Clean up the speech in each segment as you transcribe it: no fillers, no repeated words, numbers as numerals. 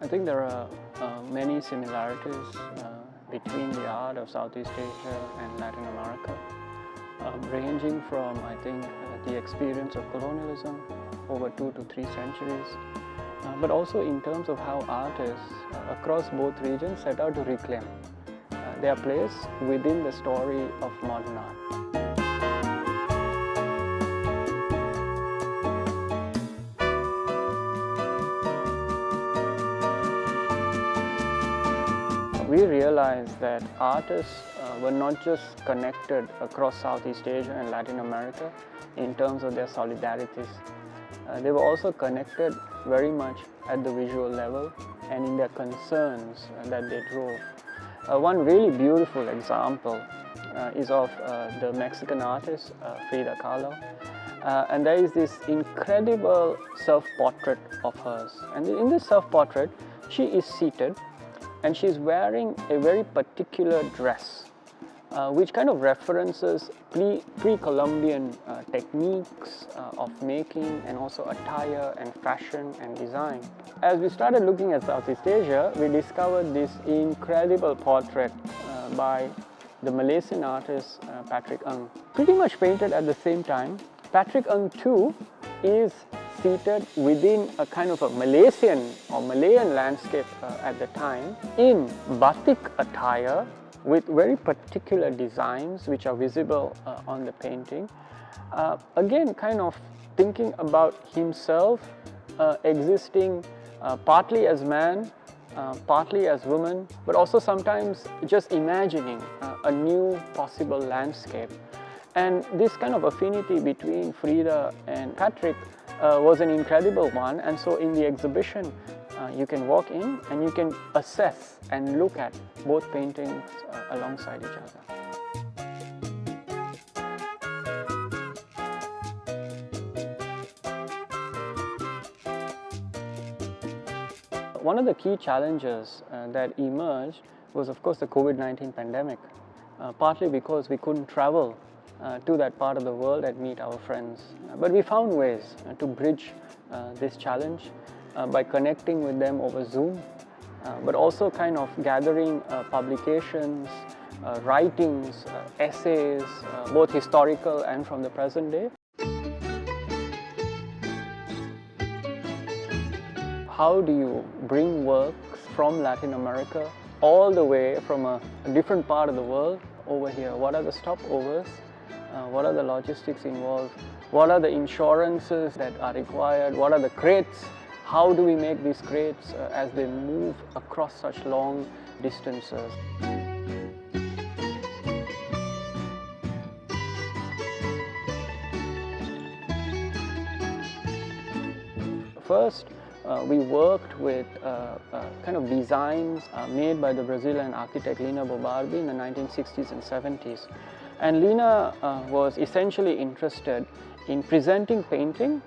I think there are many similarities between the art of Southeast Asia and Latin America, ranging from, I think, the experience of colonialism over 2 to 3 centuries, but also in terms of how artists across both regions set out to reclaim their place within the story of modern art. We realized that artists were not just connected across Southeast Asia and Latin America in terms of their solidarities. They were also connected very much at the visual level and in their concerns that they drove. One really beautiful example is of the Mexican artist Frida Kahlo. And there is this incredible self-portrait of hers. And in this self-portrait, she is seated and she's wearing a very particular dress, which kind of references pre-Columbian techniques of making and also attire and fashion and design. As we started looking at Southeast Asia, we discovered this incredible portrait by the Malaysian artist Patrick Ng. Pretty much painted at the same time. Patrick Ng too is seated within a kind of a Malaysian or Malayan landscape at the time in batik attire with very particular designs which are visible on the painting. Again, kind of thinking about himself existing partly as man, partly as woman, but also sometimes just imagining a new possible landscape. And this kind of affinity between Frida and Patrick was an incredible one, and so in the exhibition you can walk in and you can assess and look at both paintings alongside each other. One of the key challenges that emerged was, of course, the COVID-19 pandemic, partly because we couldn't travel to that part of the world and meet our friends. But we found ways to bridge this challenge by connecting with them over Zoom, but also kind of gathering publications, writings, essays, both historical and from the present day. How do you bring works from Latin America all the way from a different part of the world over here? What are the stopovers? What are the logistics involved? What are the insurances that are required? What are the crates? How do we make these crates as they move across such long distances? First, we worked with kind of designs made by the Brazilian architect Lina Bobardi in the 1960s and 70s. And Lina was essentially interested in presenting painting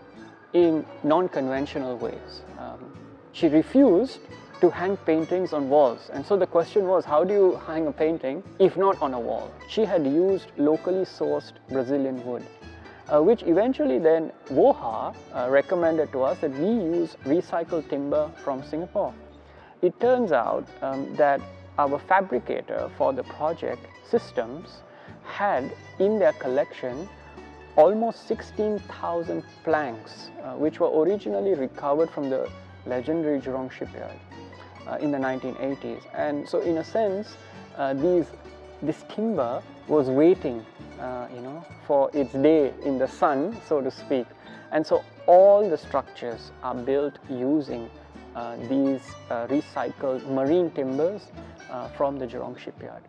in non-conventional ways. She refused to hang paintings on walls, and so the question was, how do you hang a painting if not on a wall? She had used locally sourced Brazilian wood, which eventually then Woha recommended to us that we use recycled timber from Singapore. It turns out that our fabricator for the project, Systems, had in their collection almost 16,000 planks, which were originally recovered from the legendary Jurong Shipyard in the 1980s. And so in a sense, this timber was waiting for its day in the sun, so to speak. And so all the structures are built using these recycled marine timbers from the Jurong Shipyard.